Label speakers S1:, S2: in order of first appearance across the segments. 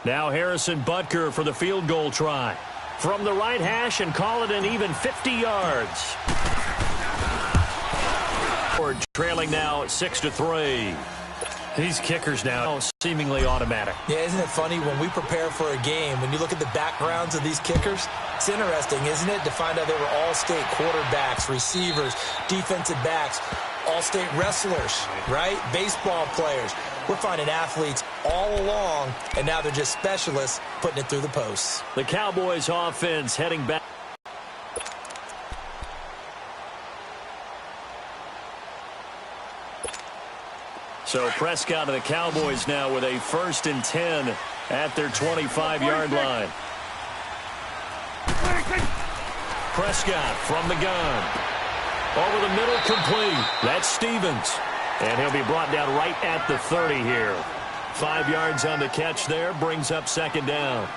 S1: Now Harrison Butker for the field goal try. From the right hash and call it an even 50 yards. Trailing now 6-3. These kickers now seemingly automatic.
S2: Yeah, isn't it funny when we prepare for a game, when you look at the backgrounds of these kickers, it's interesting, isn't it, to find out they were all-state quarterbacks, receivers, defensive backs, all-state wrestlers, right? Baseball players. We're finding athletes all along, and now they're just specialists putting it through the posts.
S1: The Cowboys offense heading back. So Prescott and the Cowboys now with a 1st and 10 at their 25-yard line. Prescott from the gun. Over the middle, complete. That's Stevens. And he'll be brought down right at the 30 here. 5 yards on the catch there, brings up 2nd down.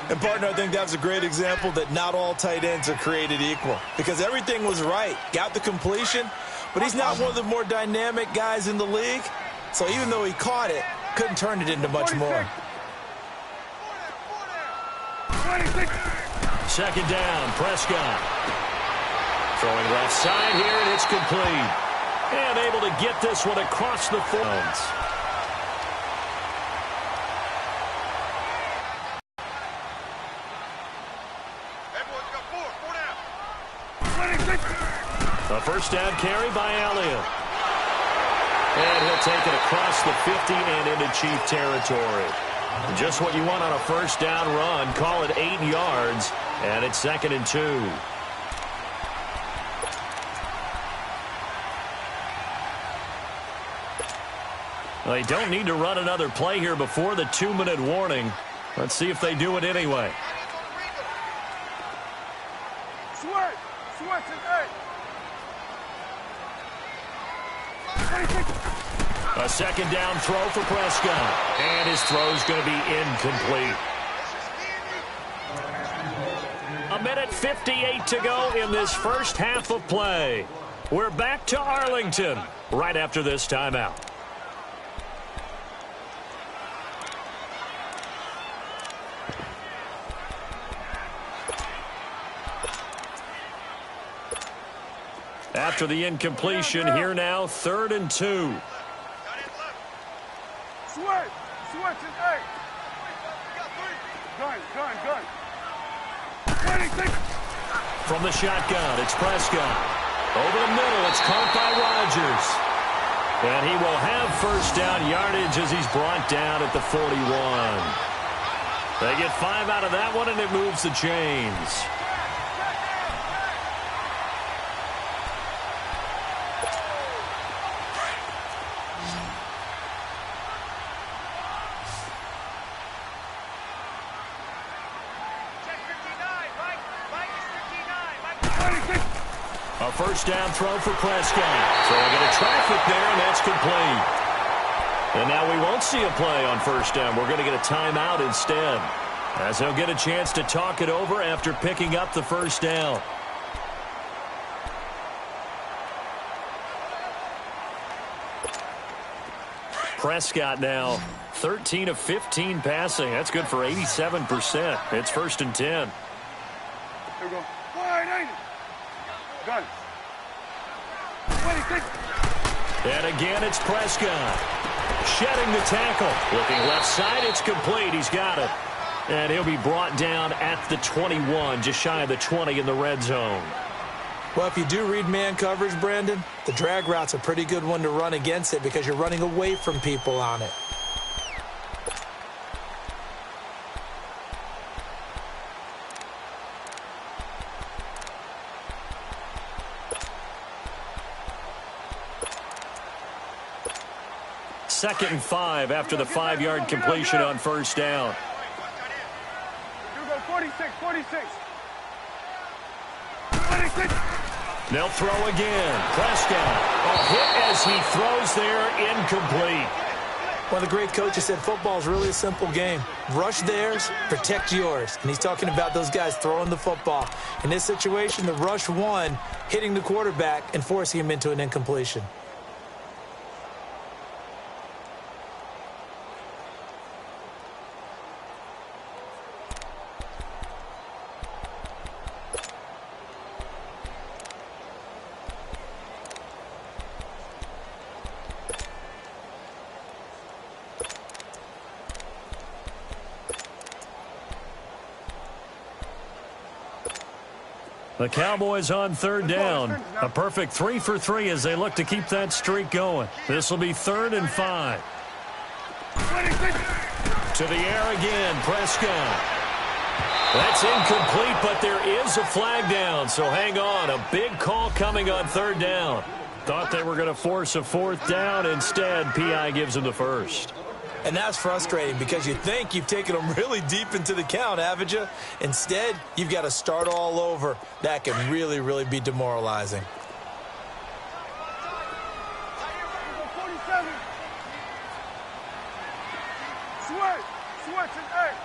S2: And, partner, I think that's a great example that not all tight ends are created equal. Because everything was right. Got the completion, but he's not one of the more dynamic guys in the league. So even though he caught it, couldn't turn it into much more.
S1: 2nd down, Prescott. Throwing left side here, and it's complete. And able to get this one across the field. A 1st down carry by Elliott. And he'll take it across the 50 and into Chief territory. Just what you want on a 1st down run. Call it 8 yards, and it's 2nd and 2. Well, they don't need to run another play here before the 2-minute warning. Let's see if they do it anyway. A 2nd down throw for Prescott. And his throw's going to be incomplete. 1:58 to go in this first half of play. We're back to Arlington right after this timeout. After the incompletion, here now, 3rd and 2. From the shotgun, it's Prescott. Over the middle, it's caught by Rodgers. And he will have 1st down yardage as he's brought down at the 41. They get 5 out of that one, and it moves the chains. A 1st down throw for Prescott. Throwing into traffic there, and that's complete. And now we won't see a play on 1st down. We're going to get a timeout instead, as he'll get a chance to talk it over after picking up the 1st down. Prescott now 13 of 15 passing. That's good for 87%. It's 1st and 10.
S3: Here we go. Gun.
S1: And again, it's Prescott. Shedding the tackle. Looking left side, it's complete. He's got it. And he'll be brought down at the 21, just shy of the 20 in the red zone.
S2: Well, if you do read man coverage, Brandon, the drag route's a pretty good one to run against it because you're running away from people on it.
S1: Second and 5 after the 5-yard completion on 1st down.
S3: You go 46.
S1: They'll throw again. Prescott. A hit as he throws there, incomplete.
S2: One of the great coaches said football is really a simple game. Rush theirs, protect yours. And he's talking about those guys throwing the football. In this situation, the rush one, hitting the quarterback and forcing him into an incompletion.
S1: The Cowboys on third down. A perfect 3 for 3 as they look to keep that streak going. This will be 3rd and 5. To the air again, Prescott. That's incomplete, but there is a flag down, so hang on. A big call coming on 3rd down. Thought they were going to force a 4th down. Instead, P.I. gives them the first.
S2: And that's frustrating because you think you've taken them really deep into the count, haven't you? Instead, you've got to start all over. That can really, really be demoralizing.
S3: Switch and egg.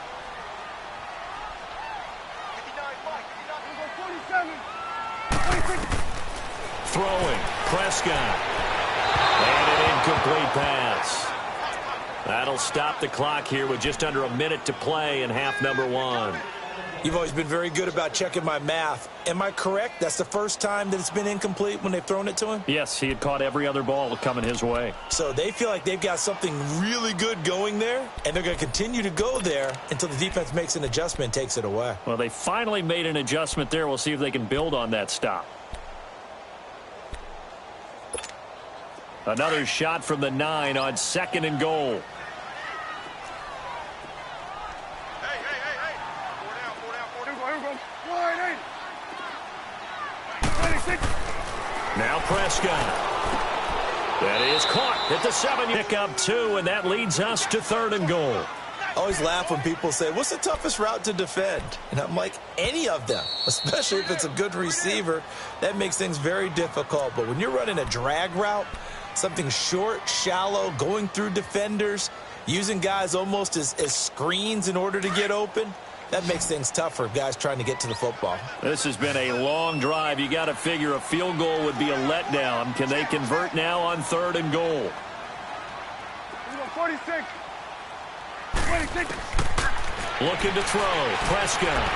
S3: 47.
S1: Throwing, Prescott. And an incomplete pass. That'll stop the clock here with just under a minute to play in half number 1.
S2: You've always been very good about checking my math. Am I correct? That's the first time that it's been incomplete when they've thrown it to him?
S1: Yes, he had caught every other ball coming his way.
S2: So they feel like they've got something really good going there, and they're going to continue to go there until the defense makes an adjustment and takes it away.
S1: Well, they finally made an adjustment there. We'll see if they can build on that stop. Another shot from the 9 on 2nd and goal. Now Prescott. That is caught at the 7. Pick up 2, and that leads us to 3rd and goal.
S2: I always laugh when people say, what's the toughest route to defend? And I'm like, any of them, especially if it's a good receiver. That makes things very difficult. But when you're running a drag route, something short, shallow, going through defenders, using guys almost as screens in order to get open, that makes things tough for guys trying to get to the football.
S1: This has been a long drive. You got to figure a field goal would be a letdown. Can they convert now on 3rd and goal?
S3: 46. 26.
S1: Looking to throw. Prescott.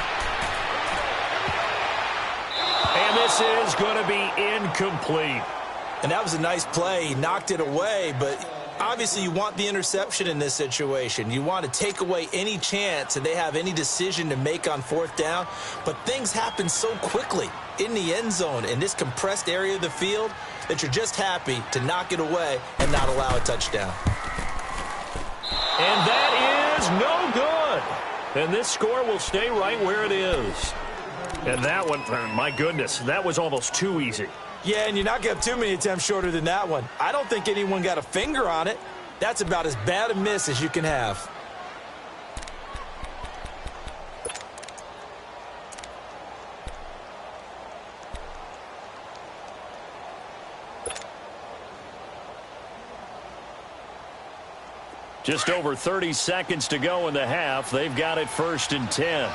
S1: And this is going to be incomplete.
S2: And that was a nice play. He knocked it away, but obviously you want the interception in this situation. You want to take away any chance and they have any decision to make on 4th down. But things happen so quickly in the end zone in this compressed area of the field that you're just happy to knock it away and not allow a touchdown.
S1: And that is no good. And this score will stay right where it is. And that one, my goodness, that was almost too easy.
S2: Yeah, and you're not going to have too many attempts shorter than that one. I don't think anyone got a finger on it. That's about as bad a miss as you can have.
S1: Just over 30 seconds to go in the half. They've got it 1st and 10.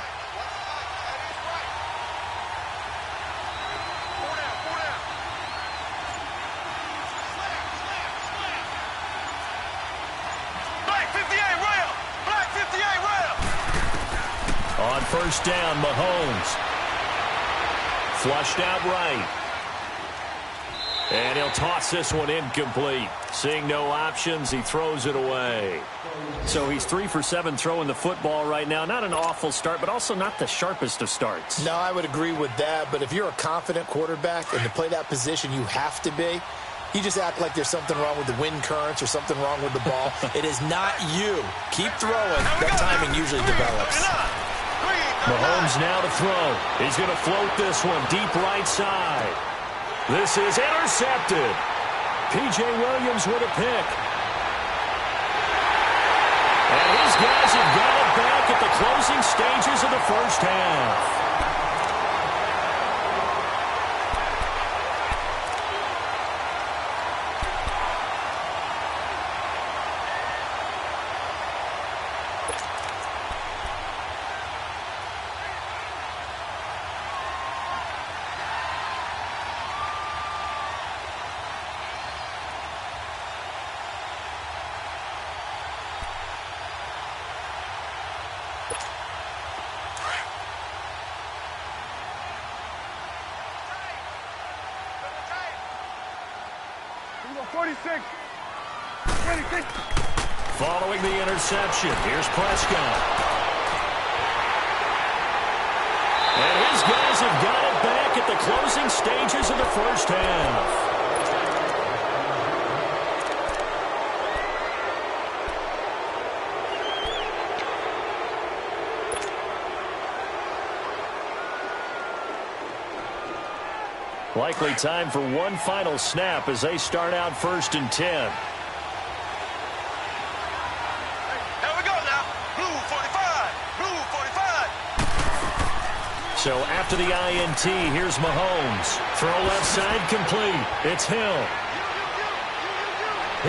S1: On 1st down, Mahomes. Flushed out right. And he'll toss this one incomplete. Seeing no options, he throws it away. So he's 3 for 7 throwing the football right now. Not an awful start, but also not the sharpest of starts.
S4: No, I would agree with that. But if you're a confident quarterback and to play that position, you have to be. You just act like there's something wrong with the wind currents or something wrong with the ball.
S2: It is not you. Keep throwing. That timing usually develops.
S1: Mahomes now to throw. He's going to float this one deep right side. This is intercepted. P.J. Williams with a pick. And his guys have got it back at the closing stages of the 1st half. Following the interception, here's Prescott. And his guys have got it back at opening stages of the first half. Likely time for one final snap as they start out 1st and 10.
S3: Here we go now. Blue 45. Blue 45.
S1: So after the INT, here's Mahomes. Throw left side complete. It's Hill.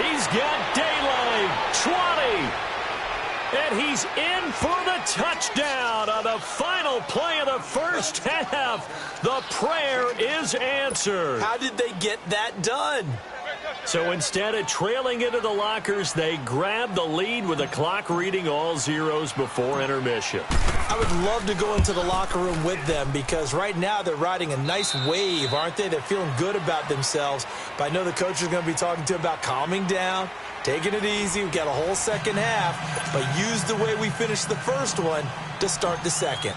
S1: He's got daylight. 20. And he's in for the touchdown on the final play of the first half. The prayer is answered.
S2: How did they get that done?
S1: So instead of trailing into the lockers, they grabbed the lead with the clock reading all zeros before intermission.
S2: I would love to go into the locker room with them because right now they're riding a nice wave, aren't they? They're feeling good about themselves. But I know the coach is going to be talking to them about calming down, taking it easy. We've got a whole second half, but use the way we finished the first one to start the second.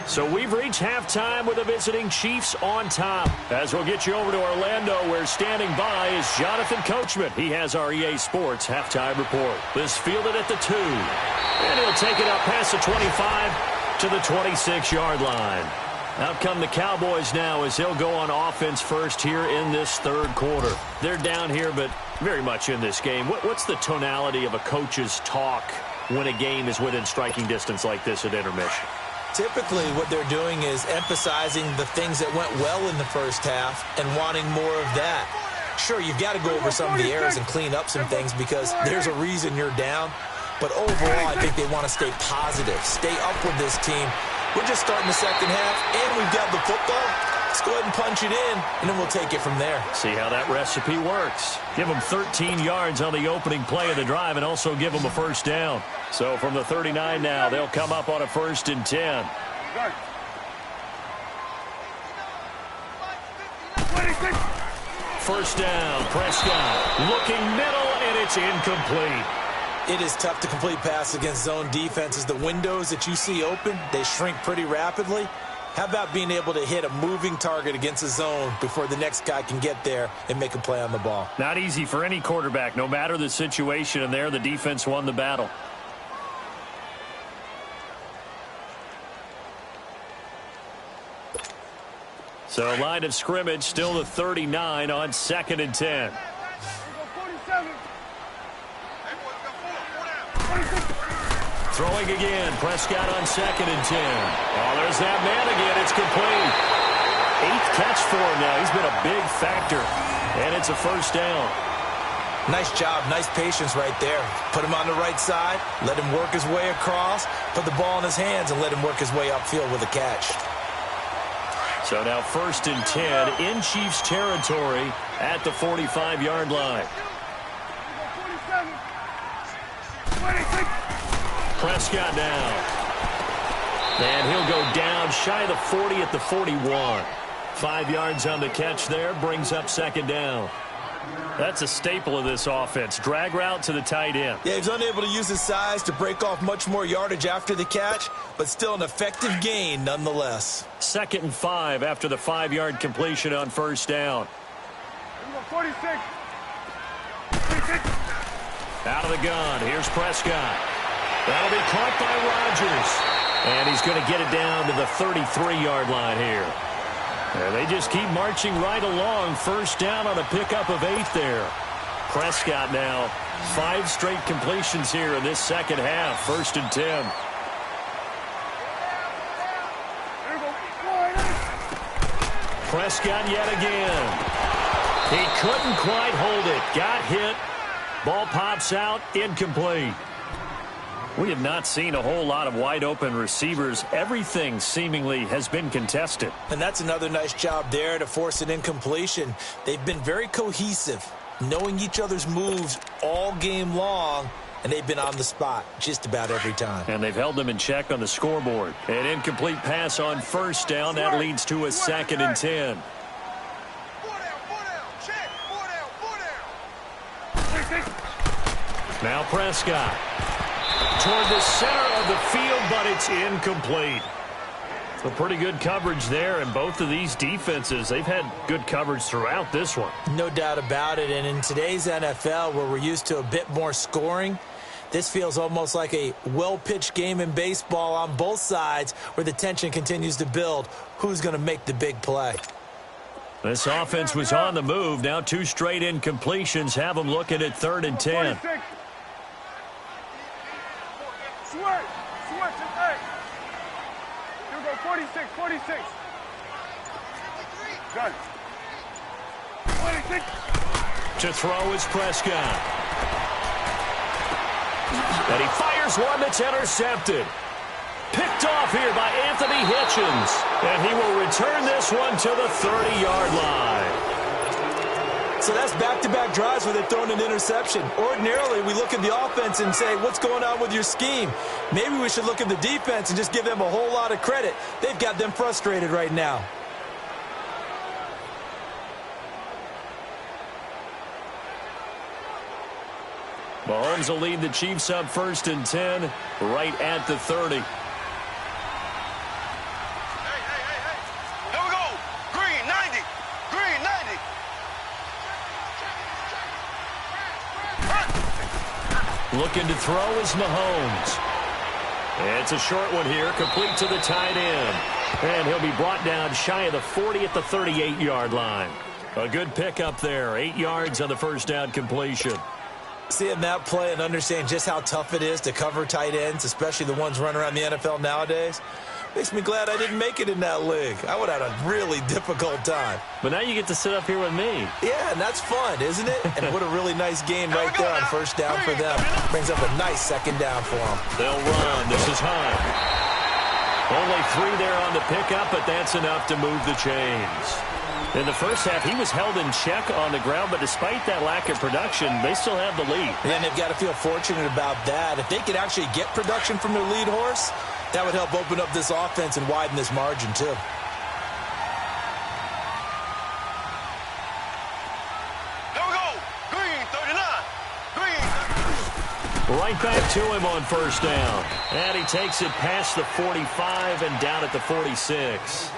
S1: So we've reached halftime with the visiting Chiefs on top. As we'll get you over to Orlando, where standing by is Jonathan Coachman. He has our EA Sports halftime report. This fielded at the 2. And he'll take it up past the 25 to the 26-yard line. Out come the Cowboys now as they'll go on offense first here in this third quarter. They're down here, but very much in this game. What's the tonality of a coach's talk when a game is within striking distance like this at intermission?
S2: Typically, what they're doing is emphasizing the things that went well in the first half and wanting more of that. Sure, you've got to go over some of the errors and clean up some things because there's a reason you're down. But overall, I think they want to stay positive, stay up with this team. We're just starting the second half, and we've got the football. Let's go ahead and punch it in, and then we'll take it from there.
S1: See how that recipe works. Give them 13 yards on the opening play of the drive and also give them a first down. So from the 39 now, they'll come up on a 1st and 10. First down, Prescott looking middle, and it's incomplete.
S2: It is tough to complete pass against zone defenses. The windows that you see open, they shrink pretty rapidly. How about being able to hit a moving target against a zone before the next guy can get there and make a play on the ball?
S1: Not easy for any quarterback, no matter the situation, and there the defense won the battle. So line of scrimmage still the 39 on 2nd and 10. Throwing again, Prescott on 2nd and 10. Oh, there's that man again. It's complete. 8th catch for him now. He's been a big factor, and it's a first down.
S2: Nice job, nice patience right there. Put him on the right side, let him work his way across, put the ball in his hands, and let him work his way upfield with a catch.
S1: So now 1st and 10 in Chiefs territory at the 45-yard line. Prescott down. And he'll go down shy of the 40 at the 41. 5 yards on the catch there, brings up 2nd down. That's a staple of this offense. Drag route to the tight end.
S2: Yeah, he's unable to use his size to break off much more yardage after the catch, but still an effective gain nonetheless.
S1: 2nd and 5 after the 5-yard completion on 1st down.
S3: 46.
S1: Out of the gun, here's Prescott. That'll be caught by Rodgers. And he's going to get it down to the 33-yard line here. And they just keep marching right along. First down on a pickup of 8 there. Prescott now 5 straight completions here in this second half. 1st and 10. Prescott yet again. He couldn't quite hold it. Got hit. Ball pops out. Incomplete. We have not seen a whole lot of wide-open receivers. Everything seemingly has been contested.
S2: And that's another nice job there to force an incompletion. They've been very cohesive, knowing each other's moves all game long, and they've been on the spot just about every time.
S1: And they've held them in check on the scoreboard. An incomplete pass on 1st down. That leads to a 2nd and 10. Now Prescott. Toward the center of the field, but it's incomplete. A pretty good coverage there, and both of these defenses, they've had good coverage throughout this one.
S2: No doubt about it, and in today's NFL, where we're used to a bit more scoring, this feels almost like a well-pitched game in baseball on both sides where the tension continues to build. Who's going to make the big play?
S1: This offense was on the move. Now 2 straight incompletions have them looking at 3rd and 10.
S3: Switch, hey. Here we go, 46. Gun. 26.
S1: To throw is Prescott. And he fires one that's intercepted. Picked off here by Anthony Hitchens. And he will return this one to the 30-yard line.
S2: So that's back-to-back drives where they've thrown an interception. Ordinarily, we look at the offense and say, what's going on with your scheme? Maybe we should look at the defense and just give them a whole lot of credit. They've got them frustrated right now.
S1: Mahomes will lead the Chiefs up 1st and 10, right at the 30.
S3: Here we go. Green, 90. Green, 90.
S1: Looking to throw is Mahomes. It's a short one here, complete to the tight end. And he'll be brought down shy of the 40 at the 38-yard line. A good pickup there, 8 yards on the first down completion.
S2: Seeing that play and understanding just how tough it is to cover tight ends, especially the ones running around the NFL nowadays, makes me glad I didn't make it in that league. I would have had a really difficult time.
S1: But now you get to sit up here with me.
S2: Yeah, and that's fun, isn't it? And what a really nice game right there on first down for them. Brings up a nice second down for them.
S1: They'll run. This is Hunt. Only 3 there on the pickup, but that's enough to move the chains. In the first half, he was held in check on the ground, but despite that lack of production, they still have the lead.
S2: And they've got to feel fortunate about that. If they could actually get production from their lead horse, that would help open up this offense and widen this margin, too.
S3: Here we go. Green, 39. Green, 39.
S1: Right back to him on first down. And he takes it past the 45 and down at the 46.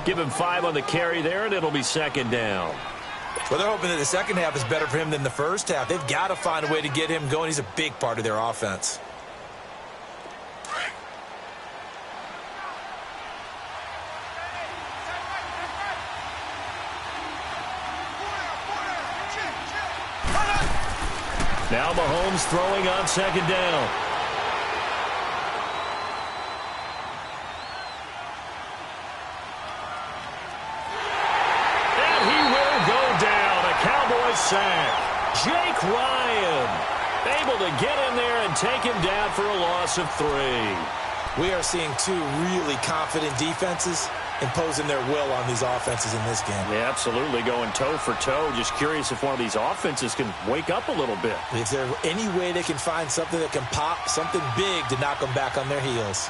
S1: Give him 5 on the carry there, and it'll be second down.
S2: Well, they're hoping that the second half is better for him than the first half. They've got to find a way to get him going. He's a big part of their offense.
S1: Now Mahomes throwing on second down. Sack. Jake Ryan able to get in there and take him down for a loss of 3.
S2: We are seeing 2 really confident defenses imposing their will on these offenses in this game.
S1: Yeah, absolutely, going toe for toe. Just curious if one of these offenses can wake up a little bit.
S2: Is there any way they can find something that can pop, something big to knock them back on their heels?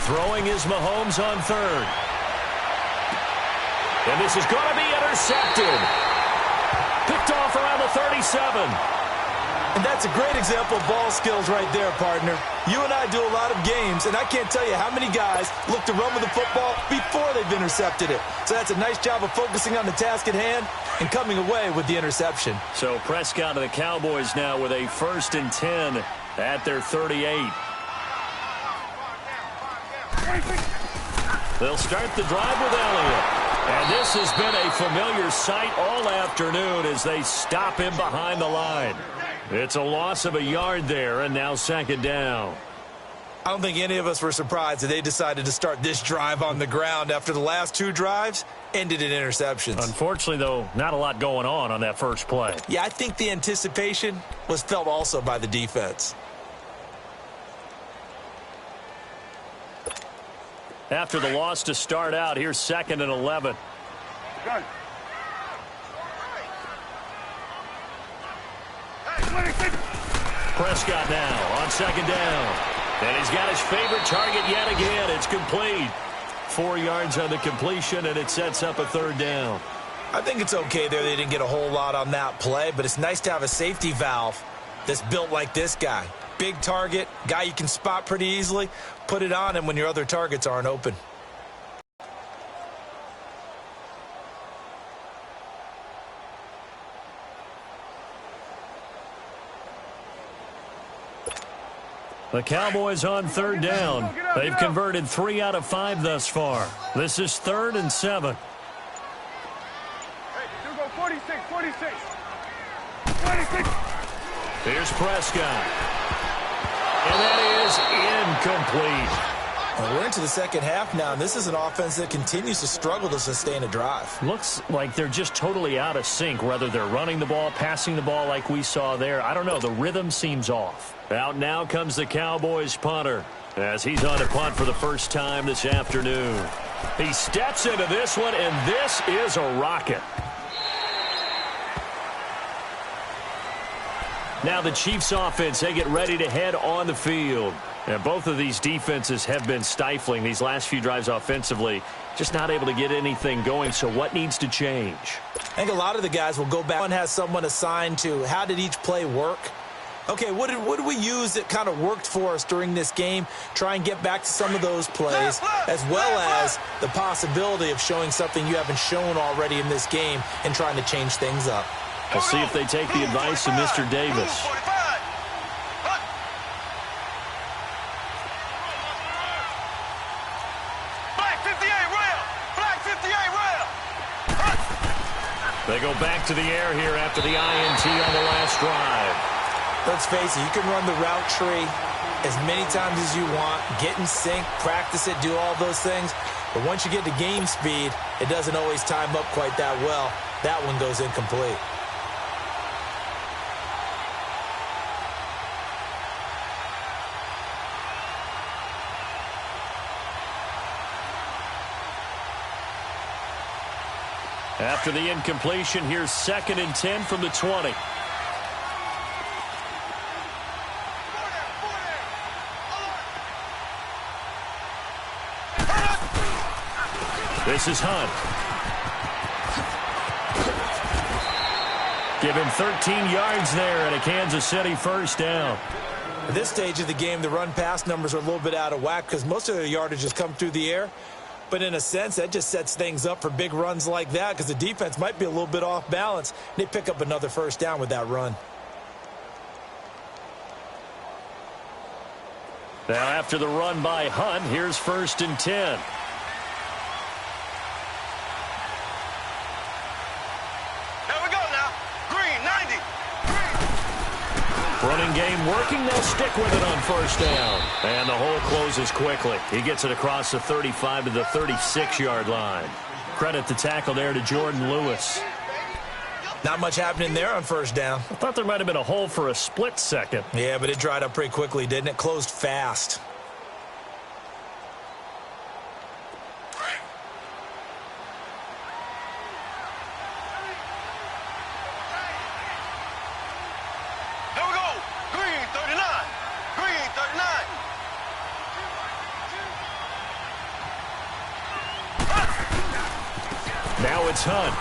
S1: Throwing is Mahomes on 3rd. And this is going to be intercepted. Picked off around the 37.
S2: And that's a great example of ball skills right there, partner. You and I do a lot of games, and I can't tell you how many guys look to run with the football before they've intercepted it. So that's a nice job of focusing on the task at hand and coming away with the interception.
S1: So Prescott and the Cowboys now with a 1st and 10 at their 38. They'll start the drive with Elliott. And this has been a familiar sight all afternoon as they stop him behind the line. It's a loss of a yard there, and now second down.
S2: I don't think any of us were surprised that they decided to start this drive on the ground after the last 2 drives ended in interceptions.
S1: Unfortunately, though, not a lot going on that first play.
S2: Yeah, I think the anticipation was felt also by the defense.
S1: After the loss to start out, here's 2nd and 11.
S3: Gun.
S1: Prescott now on second down. And he's got his favorite target yet again. It's complete. 4 yards on the completion, and it sets up a 3rd down.
S2: I think it's okay there. They didn't get a whole lot on that play, but it's nice to have a safety valve that's built like this guy. Big target, guy you can spot pretty easily. Put it on him when your other targets aren't open.
S1: The Cowboys on 3rd down. They've converted 3 out of 5 thus far. This is 3rd and 7.
S3: Hey, you go 46, 46. 46.
S1: Here's Prescott. And that is incomplete.
S2: Well, we're into the second half now, and this is an offense that continues to struggle to sustain a drive.
S1: Looks like they're just totally out of sync, whether they're running the ball, passing the ball like we saw there. I don't know. The rhythm seems off. Out now comes the Cowboys punter as he's on to punt for the first time this afternoon. He steps into this one, and this is a rocket. Now the Chiefs offense, they get ready to head on the field. And both of these defenses have been stifling these last few drives offensively. Just not able to get anything going, so what needs to change?
S2: I think a lot of the guys will go back and have someone assigned to how did each play work. Okay, what did we use that kind of worked for us during this game? Try and get back to some of those plays, as well as the possibility of showing something you haven't shown already in this game and trying to change things up.
S1: We'll see if they take the advice of Mr. Davis. They go back to the air here after the INT on the last drive.
S2: Let's face it, you can run the route tree as many times as you want, get in sync, practice it, do all those things. But once you get to game speed, it doesn't always time up quite that well. That one goes incomplete.
S1: After the incompletion, here's 2nd and 10 from the 20. This is Hunt. Give him 13 yards there and a Kansas City 1st down.
S2: At this stage of the game, the run-pass numbers are a little bit out of whack because most of their yardage has come through the air. But in a sense, that just sets things up for big runs like that because the defense might be a little bit off balance. They pick up another 1st down with that run.
S1: Now after the run by Hunt, here's 1st and 10. Running game working. They'll stick with it on 1st down. And the hole closes quickly. He gets it across the 35 to the 36-yard line. Credit the tackle there to Jordan Lewis.
S2: Not much happening there on 1st down.
S1: I thought there might have been a hole for a split second.
S2: Yeah, but it dried up pretty quickly, didn't it? Closed fast.
S1: Now it's Hunt.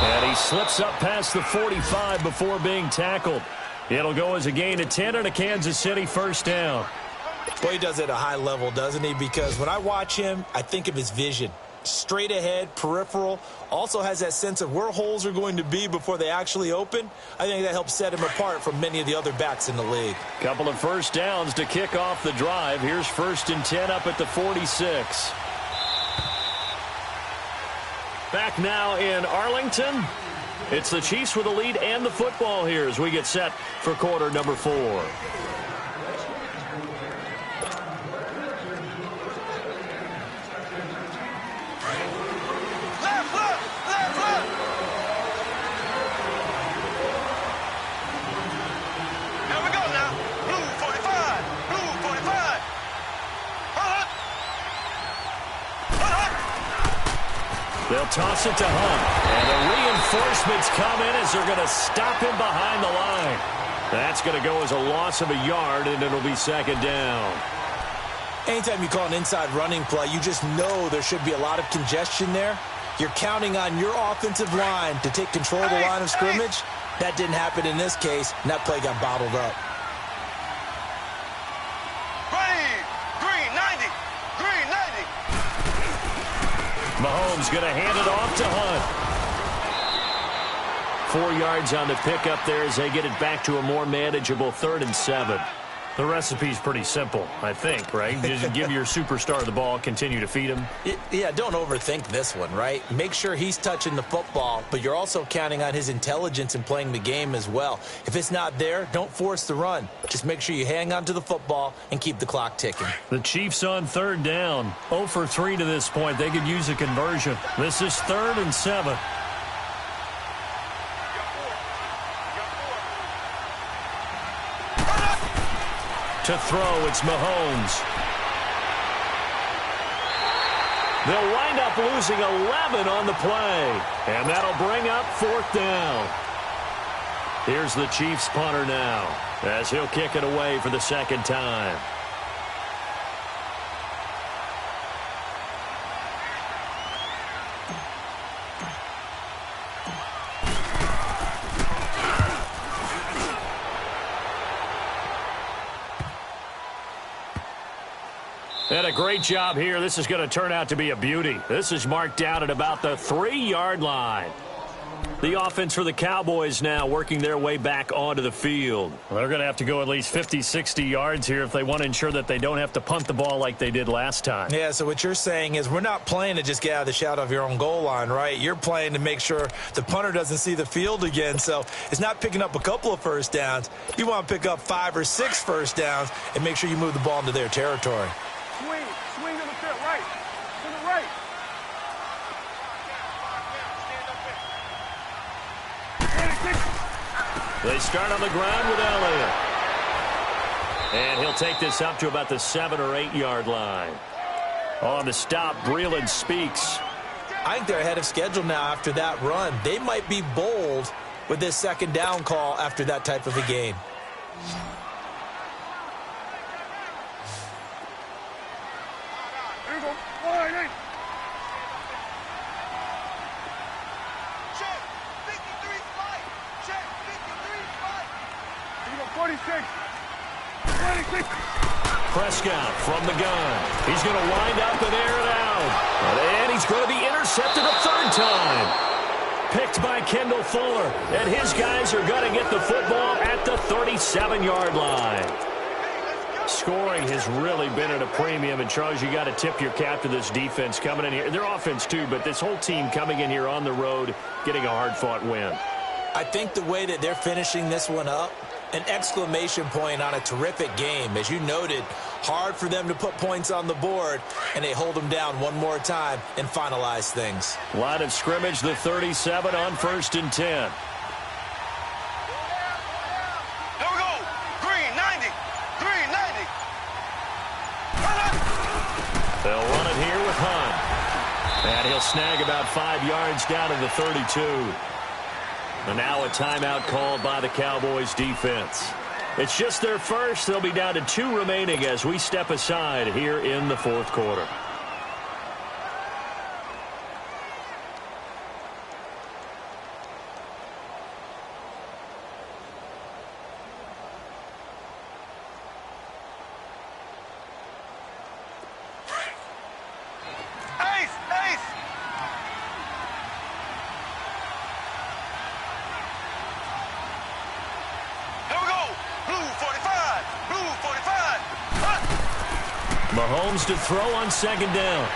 S1: And he slips up past the 45 before being tackled. It'll go as a gain of 10 and a Kansas City 1st down.
S2: Boy, he does it at a high level, doesn't he? Because when I watch him, I think of his vision. Straight ahead, peripheral. Also has that sense of where holes are going to be before they actually open. I think that helps set him apart from many of the other backs in the league.
S1: Couple of 1st downs to kick off the drive. Here's 1st and 10 up at the 46. Back now in Arlington. It's the Chiefs with the lead and the football here as we get set for quarter number 4. They'll toss it to Hunt. And the reinforcements come in as they're going to stop him behind the line. That's going to go as a loss of a yard, and it'll be 2nd down.
S2: Anytime you call an inside running play, you just know there should be a lot of congestion there. You're counting on your offensive line to take control of the line of scrimmage. That didn't happen in this case, and that play got bottled up.
S3: Green 90. Green 90.
S1: Mahomes going to hand it off to Hunt. 4 yards on the pickup there as they get it back to a more manageable 3rd and 7. The recipe's pretty simple, I think, right? Just give your superstar the ball, continue to feed him.
S2: Yeah, don't overthink this one, right? Make sure he's touching the football, but you're also counting on his intelligence in playing the game as well. If it's not there, don't force the run. Just make sure you hang on to the football and keep the clock ticking.
S1: The Chiefs on 3rd down. 0 for 3 to this point. They could use a conversion. This is 3rd and 7. To throw, it's Mahomes. They'll wind up losing 11 on the play. And that'll bring up 4th down. Here's the Chiefs punter now as he'll kick it away for the 2nd time. And a great job here. This is going to turn out to be a beauty. This is marked down at about the 3-yard line. The offense for the Cowboys now working their way back onto the field. Well, they're going to have to go at least 50, 60 yards here if they want to ensure that they don't have to punt the ball like they did last time.
S2: Yeah, so what you're saying is we're not playing to just get out of the shadow of your own goal line, right? You're playing to make sure the punter doesn't see the field again. So it's not picking up a couple of first downs. You want to pick up 5 or 6 first downs and make sure you move the ball into their territory.
S3: Swing to the field, right. To the right.
S1: They start on the ground with Elliott. And he'll take this up to about the 7 or 8 yard line. On the stop, Breeland speaks.
S2: I think they're ahead of schedule now after that run. They might be bold with this 2nd down call after that type of a game.
S1: Prescott from the gun. He's going to wind up and air it out. And he's going to be intercepted a 3rd time. Picked by Kendall Fuller. And his guys are going to get the football at the 37-yard line. Scoring has really been at a premium. And, Charles, you got to tip your cap to this defense coming in here. Their offense, too, but this whole team coming in here on the road, getting a hard-fought win.
S2: I think the way that they're finishing this one up, an exclamation point on a terrific game. As you noted, hard for them to put points on the board, and they hold them down one more time and finalize things.
S1: Line of scrimmage, the 37 on 1st and 10.
S3: Here we go. Green 90. Green 90.
S1: They'll run it here with Hunt. And he'll snag about 5 yards down to the 32. And now a timeout called by the Cowboys defense. It's just their first. They'll be down to 2 remaining as we step aside here in the 4th quarter. Mahomes to throw on 2nd down.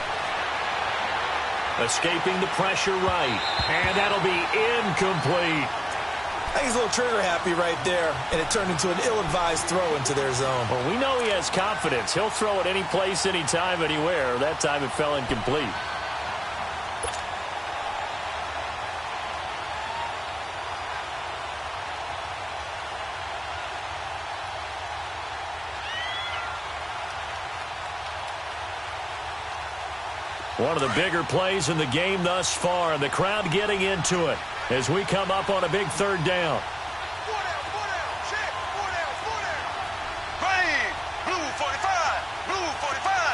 S1: Escaping the pressure right. And that'll be incomplete.
S2: I think he's a little trigger happy right there, and it turned into an ill-advised throw into their zone.
S1: Well, we know he has confidence. He'll throw it any place, anytime, anywhere. That time it fell incomplete. One of the bigger plays in the game thus far, and the crowd getting into it as we come up on a big 3rd down.
S3: 4 down, check, 4 down. Green, blue 45, blue 45.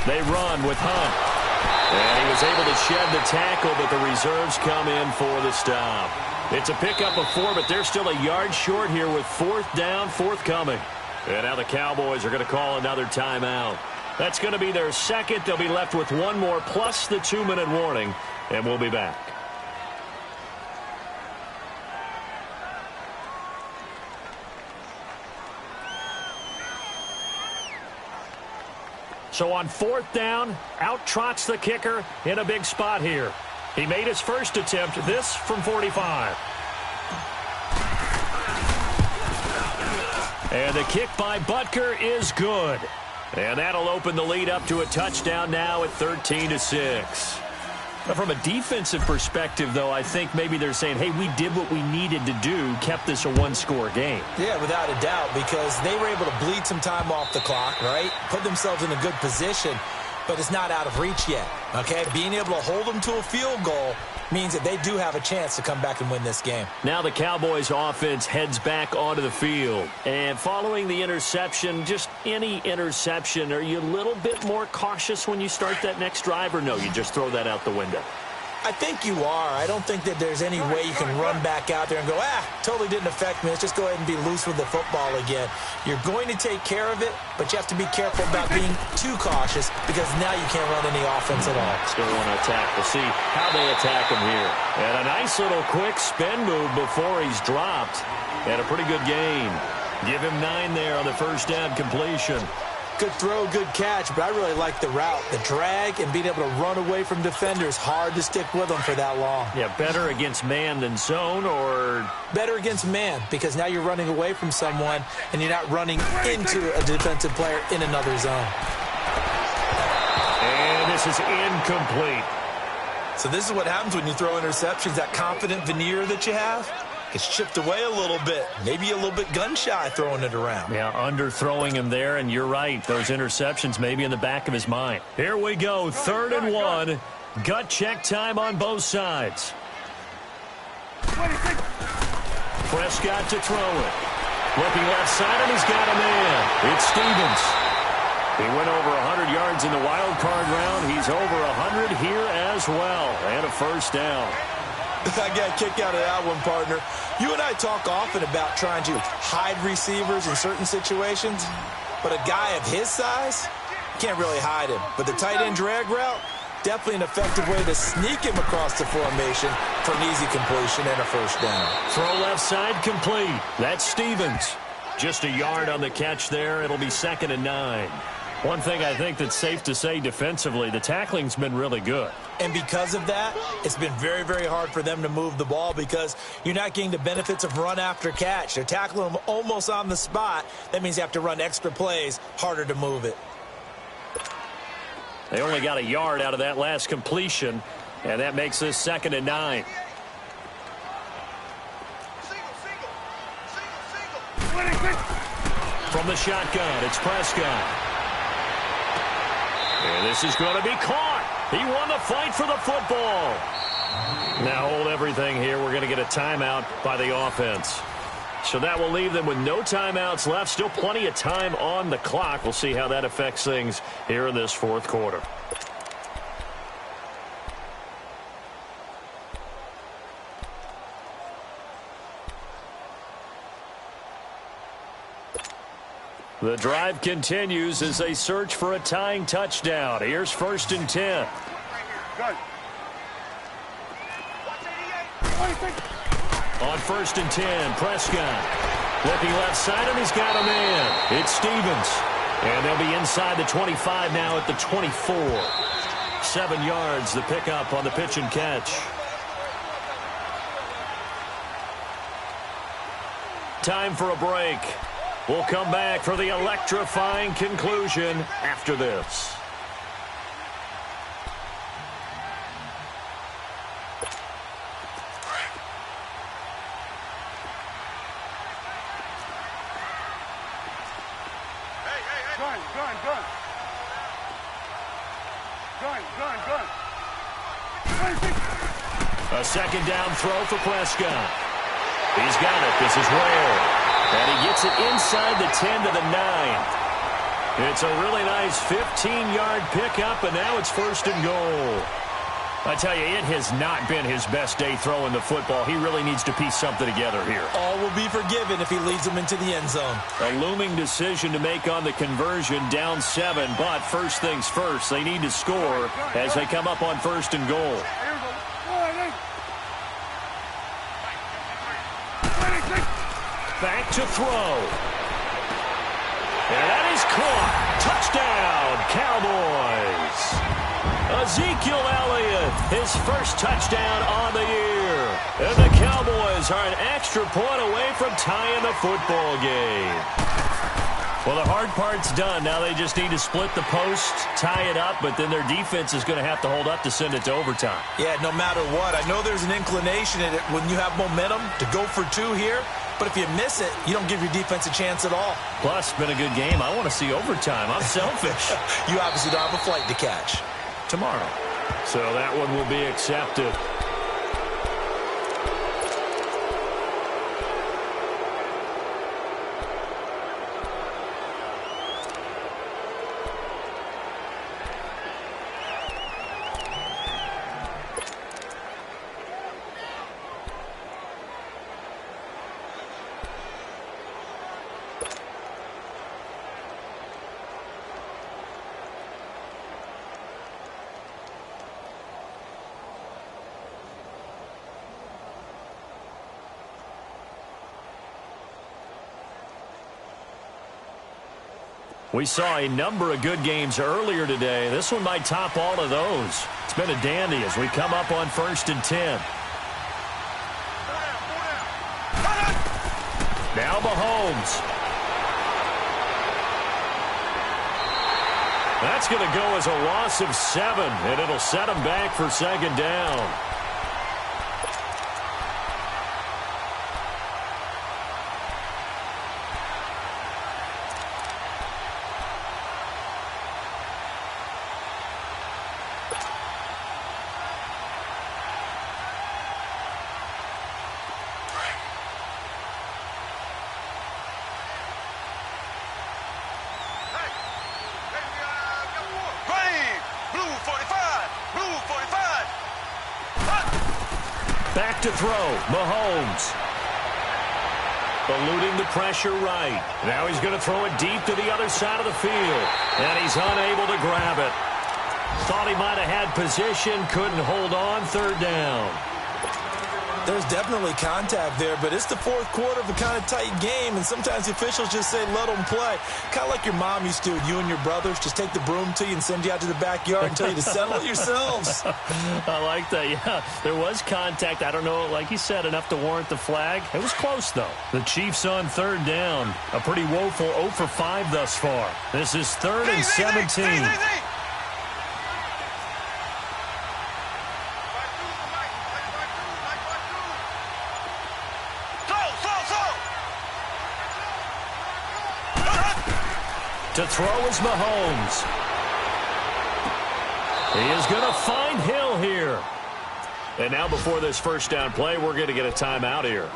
S1: They run with Hunt. And he was able to shed the tackle, but the reserves come in for the stop. It's a pickup of 4, but they're still a yard short here with 4th down forthcoming. And now the Cowboys are going to call another timeout. That's going to be their second. They'll be left with 1 more plus the 2-minute warning, and we'll be back. So on 4th down, out trots the kicker in a big spot here. He made his first attempt, this from 45. And the kick by Butker is good. And that'll open the lead up to a touchdown now at 13-6. From a defensive perspective, though, I think maybe they're saying, hey, we did what we needed to do, kept this a 1-score game.
S2: Yeah, without a doubt, because they were able to bleed some time off the clock, right? Put themselves in a good position, but it's not out of reach yet, okay? Being able to hold them to a field goal means that they do have a chance to come back and win this game.
S1: Now the Cowboys offense heads back onto the field. And following the interception, just any interception, are you a little bit more cautious when you start that next drive, or no, you just throw that out the window?
S2: I think you are. I don't think that there's any way you can run back out there and go, totally didn't affect me. Let's just go ahead and be loose with the football again. You're going to take care of it, but you have to be careful about being too cautious because now you can't run any offense at all.
S1: Still want to attack. We'll see how they attack him here. And a nice little quick spin move before he's dropped. And a pretty good gain. Give him 9 there on the first down completion.
S2: Good throw, good catch, but I really like the route. The drag and being able to run away from defenders, hard to stick with them for that long.
S1: Yeah, better against man than zone, or?
S2: Better against man, because now you're running away from someone and you're not running into a defensive player in another zone.
S1: And this is incomplete.
S2: So this is what happens when you throw interceptions. That confident veneer that you have gets chipped away a little bit. Maybe a little bit gun-shy throwing it around.
S1: Yeah, underthrowing him there, and you're right. Those interceptions maybe in the back of his mind. Here we go, 3rd and 1. Gut check time on both sides. Prescott to throw it. Looking left side, and he's got a man. It's Stevens. He went over 100 yards in the wild card round. He's over 100 here as well. And a first down.
S2: I got a kick out of that one, partner. You and I talk often about trying to hide receivers in certain situations, but a guy of his size can't really hide him. But the tight end drag route, definitely an effective way to sneak him across the formation for an easy completion and a first down.
S1: Throw left side complete. That's Stevens. Just a yard on the catch there. It'll be 2nd and 9. One thing I think that's safe to say defensively, the tackling's been really good.
S2: And because of that, it's been very, very hard for them to move the ball because you're not getting the benefits of run after catch. They're tackling them almost on the spot. That means you have to run extra plays, harder to move it.
S1: They only got a yard out of that last completion, and that makes this 2nd and 9. From the shotgun, it's Prescott. And this is going to be caught. He won the fight for the football. Now hold everything here. We're going to get a timeout by the offense. So that will leave them with no timeouts left. Still plenty of time on the clock. We'll see how that affects things here in this 4th quarter. The drive continues as they search for a tying touchdown. Here's 1st and 10. On 1st and 10, Prescott looking left side, and he's got a man. It's Stevens. And they'll be inside the 25 now at the 24. 7 yards, the pickup on the pitch and catch. Time for a break. We'll come back for the electrifying conclusion after this. A 2nd down throw for Prescott. He's got it. This is rare. And he gets it inside the 10 to the 9. It's a really nice 15-yard pickup, and now it's first and goal. I tell you, it has not been his best day throwing the football. He really needs to piece something together here.
S2: All will be forgiven if he leads them into the end zone.
S1: A looming decision to make on the conversion, down 7. But first things first, they need to score as they come up on first and goal. Back to throw. And that is caught. Touchdown, Cowboys. Ezekiel Elliott, his first touchdown on the year. And the Cowboys are an extra point away from tying the football game. Well, the hard part's done. Now they just need to split the post, tie it up, but then their defense is going to have to hold up to send it to overtime.
S2: Yeah, no matter what. I know there's an inclination in it when you have momentum to go for 2 here, but if you miss it, you don't give your defense a chance at all.
S1: Plus, it's been a good game. I want to see overtime. I'm selfish.
S2: You obviously don't have a flight to catch.
S1: Tomorrow. So that one will be accepted. We saw a number of good games earlier today. This one might top all of those. It's been a dandy as we come up on first and 10. Now Mahomes. That's going to go as a loss of 7, and it'll set him back for second down. Back to throw, Mahomes. Eluding the pressure right. Now he's going to throw it deep to the other side of the field. And he's unable to grab it. Thought he might have had position, couldn't hold on, third down.
S2: There's definitely contact there, but it's the fourth quarter of a kind of tight game, and sometimes the officials just say, let them play. Kind of like your mom used to with you and your brothers. Just take the broom to you and send you out to the backyard and tell you to settle it yourselves.
S1: I like that, yeah. There was contact. I don't know, like you said, enough to warrant the flag. It was close, though. The Chiefs on third down. A pretty woeful 0 for 5 thus far. This is 3rd and 17. To throw is Mahomes. He is going to find Hill here. And now before this first down play, we're going to get a timeout here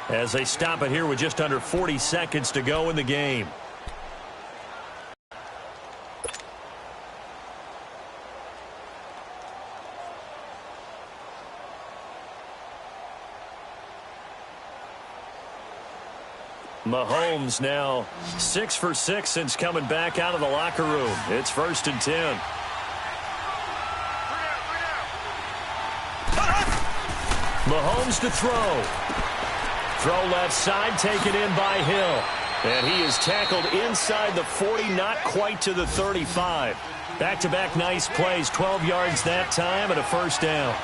S1: as they stop it here with just under 40 seconds to go in the game. Mahomes now 6 for 6 since coming back out of the locker room. It's 1st and 10. Mahomes to throw. Throw left side, taken in by Hill. And he is tackled inside the 40, not quite to the 35. Back-to-back nice plays, 12 yards that time and a first down.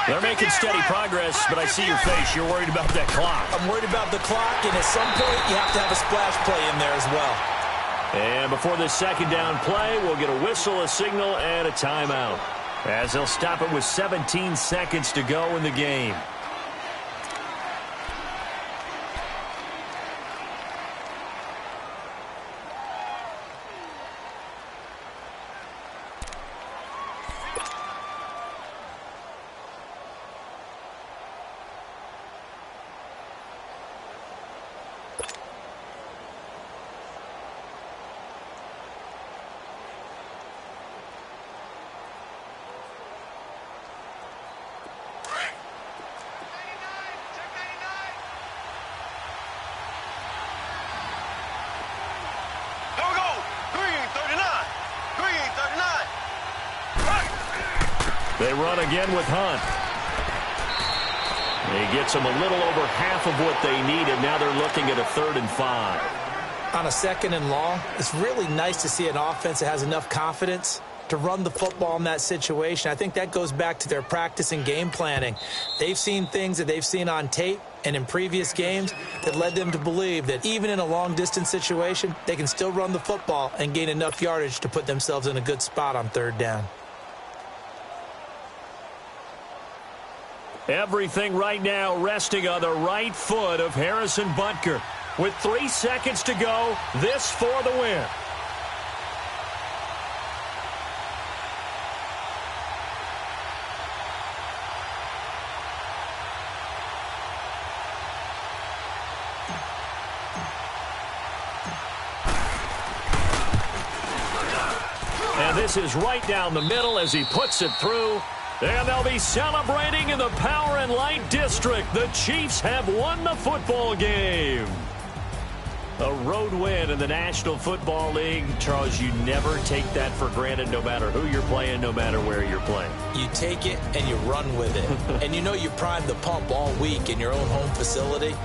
S1: They're making steady progress, but I see your face. You're worried about that clock.
S2: I'm worried about the clock, and at some point, you have to have a splash play in there as well.
S1: And before this second down play, we'll get a whistle, a signal, and a timeout, as they'll stop it with 17 seconds to go in the game. They run again with Hunt. He gets them a little over half of what they needed. Now they're looking at a 3rd and 5.
S2: On a 2nd and long, it's really nice to see an offense that has enough confidence to run the football in that situation. I think that goes back to their practice and game planning. They've seen things that they've seen on tape and in previous games that led them to believe that even in a long-distance situation, they can still run the football and gain enough yardage to put themselves in a good spot on 3rd down.
S1: Everything right now resting on the right foot of Harrison Butker. With 3 seconds to go, this for the win. And this is right down the middle as he puts it through. And they'll be celebrating in the Power and Light District. The Chiefs have won the football game. A road win in the National Football League. Charles, you never take that for granted no matter who you're playing, no matter where you're playing.
S2: You take it and you run with it. And you know you primed the pump all week in your own home facility.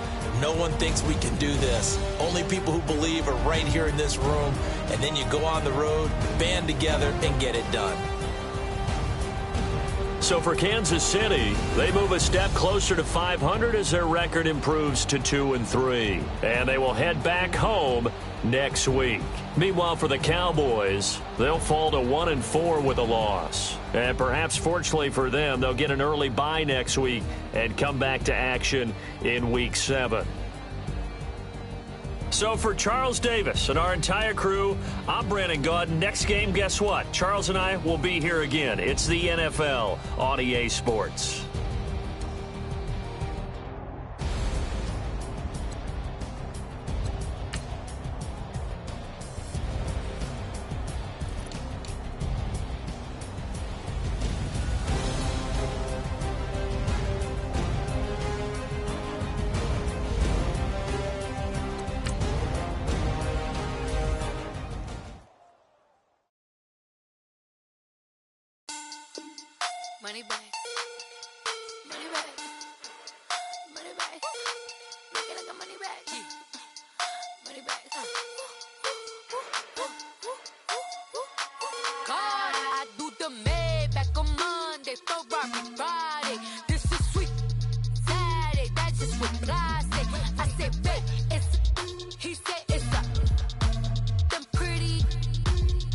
S2: No one thinks we can do this. Only people who believe are right here in this room. And then you go on the road, band together, and get it done.
S1: So for Kansas City, they move a step closer to 500 as their record improves to 2-3. And they will head back home next week. Meanwhile, for the Cowboys, they'll fall to 1-4 with a loss. And perhaps fortunately for them, they'll get an early bye next week and come back to action in Week 7. So for Charles Davis and our entire crew, I'm Brandon Gaudin. Next game, guess what? Charles and I will be here again. It's the NFL on EA Sports.
S5: Money back. Money back. Money back. Make it like a money back. Money back. God, I do the Maybach on Monday, Ferrari Friday. This is sweet Saturday. That's just what I say. I say, babe, it's. He said it's a. Them pretty.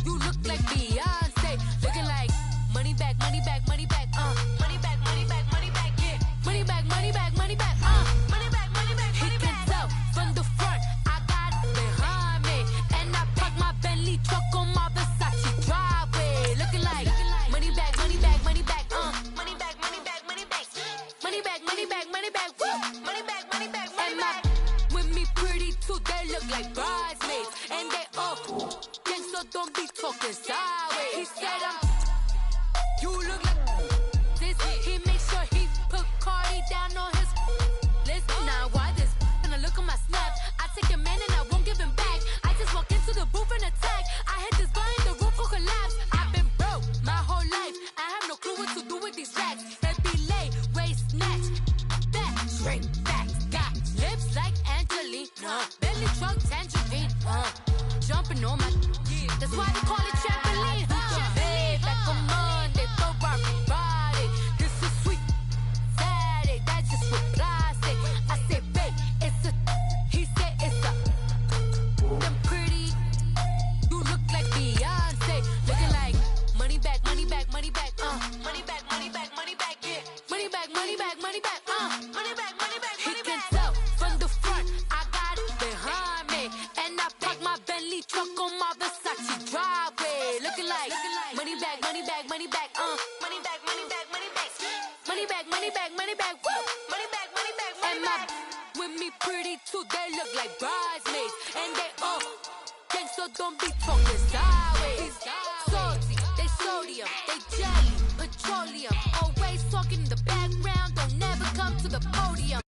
S5: You look like Beyonce. Looking like money back, money back, money back. Money back, money back, money back, yeah. Money back, money back, money back, money back, money back, money back. He can tell from the front, I got it behind me. And I park my Bentley truck on my Versace driveway. Looking like money back, money back, money back, money back, money back, money back. Money back, money back, money back, money back, money back, money back. With me pretty too, they look like bridesmaids. And they all gang, so don't be talking sideways. He said you look like this. He makes sure he put Cardi down on his list. Now why this? And I look at my snap. I take a man and I won't give him back. I just walk into the booth and attack. I hit this guy in the roof will collapse. I've been broke my whole life. I have no clue what to do with these racks. Every lay, waist snatch, back, straight back. Got lips like Angelina, belly truck tangerine. Jumping on my, that's why they call it trampoline. Back on Monday, Ferrari Friday. This is sweet Saturday. That's just what I say. I say, babe, it's a. He said it's a. Them pretty. You look like Beyonce. Looking like money back, money back, money back. Money back, money back, money back. Yeah. Money back, money back, money back. Money back, money back, money back. He can tell from the front, I got it behind me, and I park my Bentley truck on my Versace driveway. Looking like money back, money back, money back. Money back, money back, money back. Money back, money back, money back. Woo. Money back, money back, money back. With me pretty too, they look like bridesmaids, and they all gang, so don't be talking sideways. Salty, they sodium, they jelly, petroleum. Always talking in the background, don't never come to the podium.